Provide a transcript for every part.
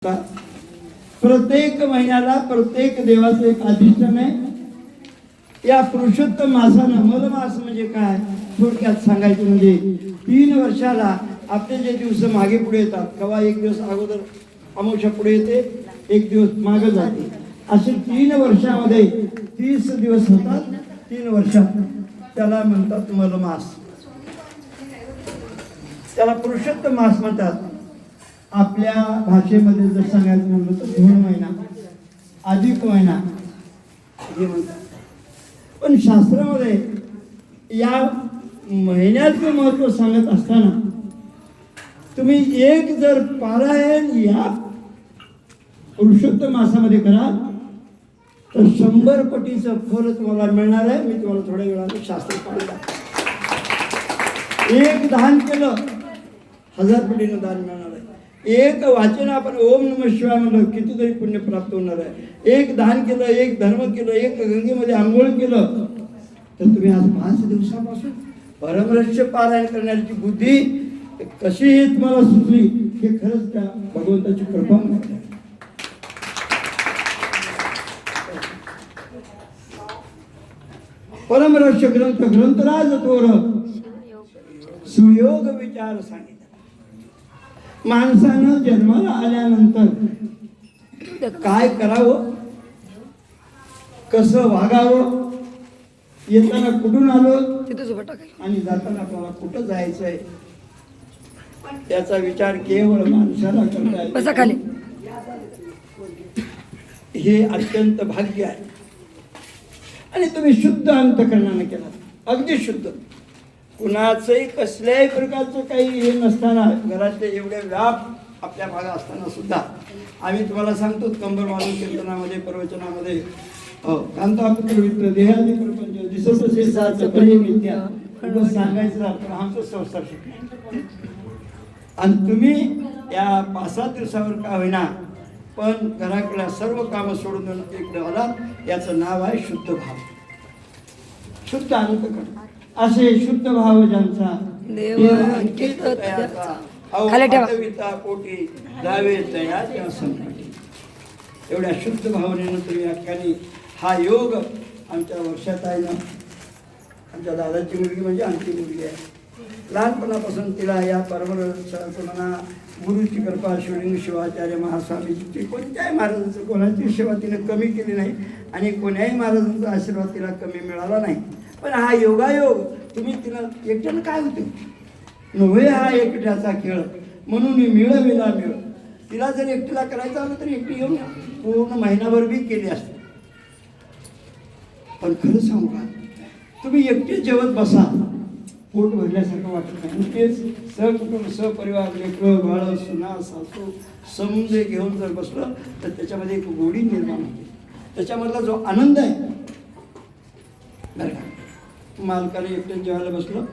प्रत्येक महिन्याला प्रत्येक देवाचं एक अधिष्ठान आहे। या पुरुषोत्तम मासानं मलमास म्हणजे काय थोडक्यात सांगायचं म्हणजे 3 वर्षाला आपले जे दिवस मागे पुढे येतात, केव्हा एक दिवस अगोदर अमावस्या पुढे येते, एक दिवस मागे जाते, असे 3 वर्षामध्ये 30 दिवस होतात। 3 वर्षात त्याला म्हणतात मलमास, त्याला पुरुषोत्तम मास म्हणतात। आपल्या भाषेमध्ये जर सांगायचं म्हणलं तर धोंड महिना, अधिक महिना हे म्हणतात। पण शास्त्रामध्ये या महिन्याचं महत्व सांगत असताना तुम्ही एक जर पारायण या पुरुषोत्तम मासामध्ये कराल तर 100 पटीचं फल तुम्हाला मिळणार आहे। मी तुम्हाला थोड्या वेळाने शास्त्र पाहिलं, एक दान केलं 1000 पटीनं दान मिळणार आहे। एक वाचन आपण ओम नमः शिवाय म्हणलं कितीतरी पुण्य प्राप्त होणार आहे। एक दान केलं, एक धर्म केलं, एक गंगेमध्ये आंघोळ केलं तर तुम्ही आज 5 दिवसापासून परमरहस्य पारायण करण्याची बुद्धी कशी तुम्हाला सुचली हे खरंच त्या भगवंताची कृपा आहे। परमरहस्य ग्रंथराज थोर सुयोग विचार सांगितले। माणसानं जन्माला आल्यानंतर काय करावं, कसं वागावं, येताना कुठून आलो आणि जाताना आपल्याला कुठं जायचंय त्याचा विचार केवळ माणसाला करता येतो। हे अत्यंत भाग्य आहे। आणि तुम्ही शुद्ध अंतःकरणाने केला, अगदी शुद्ध, कुणाचंही कसल्याही प्रकारचं काही हे नसताना, घरातले एवढे व्याप आपल्या भागात असताना सुद्धा आम्ही तुम्हाला सांगतो कंबर मारून कीर्तनामध्ये प्रवचनामध्ये कांतापुत्र मित्र देहादी प्रपंच दिसत शेषाचं प्रेम मिथ्या सांगायचं आपण आमचं संसार शिकलो। आणि तुम्ही या 5-7 दिवसावर का होईना पण घराकडे सर्व कामं सोडून इकडे आलात, याचं नाव आहे शुद्ध भाव, शुद्ध अंतःकरण। असे शुद्ध भाव ज्यांचा पोटी जावे तया संकटी, एवढ्या शुद्ध भावनेनं तुम्ही या ठिकाणी हा योग आमच्या वर्षात आहे ना। आमच्या दादाची मुलगी म्हणजे आमची मुलगी आहे। लहानपणापासून तिला या परमरहस्याचं म्हणा, गुरुची कृपा, शिवलिंग शिवाचार्य महास्वामीची कोणत्याही महाराजांचं कोणाची सेवा तिने कमी केली नाही आणि कोण्याही महाराजांचा आशीर्वाद तिला कमी मिळाला नाही। पण हा योगायोग तुम्ही तिला एकट्यानं काय होते नव्हे, हा एकट्याचा खेळ म्हणून मिळविला मिळ। तिला जर एकटीला करायचं आलं तर एकटी येऊन पूर्ण महिनाभर बी केली असते। पण खरं सांगू का, तुम्ही एकटे जेवत बसा, पोट भरल्यासारखं वाटत नाही। तेच सहकुटुंब सहपरिवार लेकरं बाळ सुना सासू समजे घेऊन जर बसलं तर त्याच्यामध्ये एक गोडी निर्माण होते, त्याच्यामधला जो आनंद आहे बरं का। मालकाने एकटे जेवायला बसलं,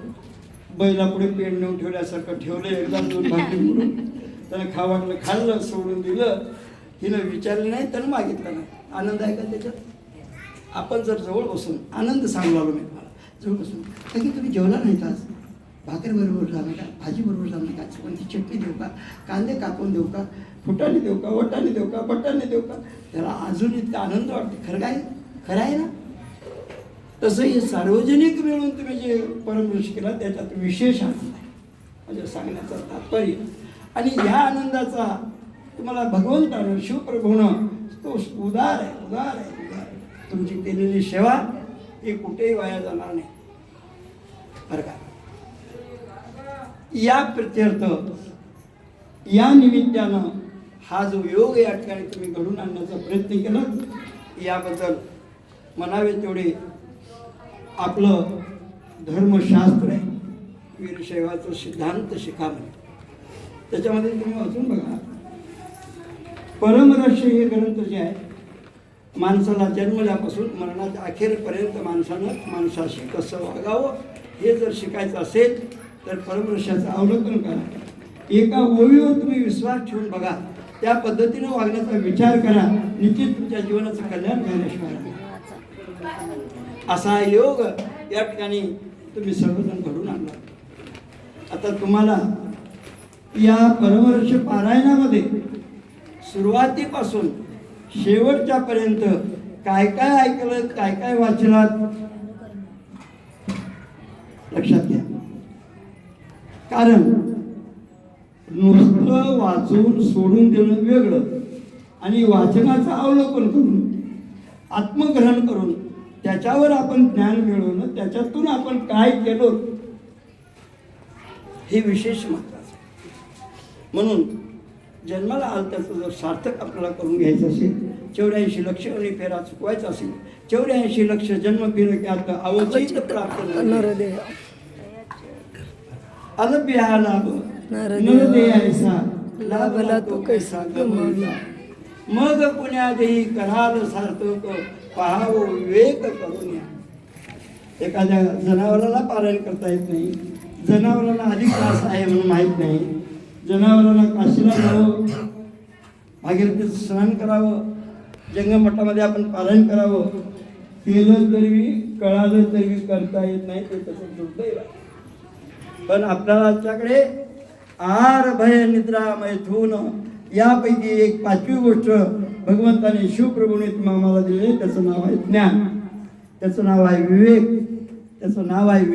बैलापुढे पेंड नेऊन ठेवल्यासारखं ठेवलं, एकदा 2 भाकरी म्हणून त्यानं खावं वाटलं, खाल्लं, सोडून दिलं, हिनं विचारलं नाही, त्यानं मागितलं नाही। आनंद आहे का त्याच्यात? आपण जर जवळ बसून आनंद सांगू आलो, मी मला जवळ बसून की तुम्ही जेवला नाहीत आज, भाकरी बरोबर झालं का, भाजी बरोबर झालं का, कोणती चटणी देऊ का, कांदे कापून देऊ का, फुटाणे देऊ का, वटाणे देऊ का, बटाणे देऊ का, त्याला अजून इतका आनंद वाटतो। खरं काय, खरं आहे ना? तसं हे सार्वजनिक मिळून तुम्ही जे परमपुरुष केला त्याच्यात विशेष आनंद आहे, म्हणजे सांगण्याचं तात्पर्य। आणि ह्या आनंदाचा तुम्हाला भगवंतानं शिवप्रभूनं तो उदार आहे, उदार आहे, उदार आहे। तुमची केलेली सेवा ही कुठेही वाया जाणार नाही बरं का। या प्रत्यर्थ या निमित्तानं हा जो योग या ठिकाणी तुम्ही घडून आणण्याचा प्रयत्न केला, याबद्दल म्हणावे तेवढे आपलं धर्मशास्त्र आहे, वीरशैवाचं सिद्धांत शिखामणी, त्याच्यामध्ये तुम्ही वाचून बघा। परमरहस्य हे ग्रंथ जे आहे, माणसाला जन्मल्यापासून मरणाच्या अखेरपर्यंत माणसाशी कसं वागावं हे जर शिकायचं असेल तर परमरहस्याचं अवलोकन करा। एका ओळीवर तुम्ही विश्वास ठेवून बघा, त्या पद्धतीनं वागण्याचा विचार करा, निश्चित तुमच्या जीवनाचं कल्याण झाल्याशिवाय असा योग या ठिकाणी तुम्ही सर्वजण घडून आणला। आता तुम्हाला या परमर्ष पारायणामध्ये सुरुवातीपासून शेवटच्या पर्यंत काय काय ऐकलं, काय काय वाचलात, लक्षात घ्या. कारण नुसतं वाचून सोडून देणं वेगळं आणि वाचनाचं अवलोकन करून आत्मग्रहण करून त्याच्यावर आपण ज्ञान मिळवणं, त्याच्यातून आपण काय केलो हे विशेष महत्त्वाचं. म्हणून जन्माला आलं त्याचं जर सार्थक आपल्याला करून घ्यायचं असेल, 84 लक्ष आणि फेरा चुकवायचा असेल, 84 लक्ष जन्म फिर अवचित प्राप्त अलभ्या लाभ न दे ऐसा लाभला तो कैसा गमविला. मग पुण्यादेही कराल सार्थक पहावो विवेक करून या. एखाद्या जनावराला पालन करता येत नाही, जनावरांना अधिक त्रास आहे म्हणून माहीत नाही, जनावरांना काशीला जावं, भागीरथीचं स्नान करावं, जंगमठामध्ये आपण पालन करावं, केलं तरी कळालं तरी करता येत नाही, ते तसं दुर्दैव आहे. पण आपल्याला आजच्याकडे आहार भय निद्रा मैथून यापैकी एक 5वी गोष्ट भगवंताने शिवप्रभूने आम्हाला दिली. त्याचं नाव आहे ज्ञान, त्याचं नाव आहे विवेक, त्याचं नाव आहे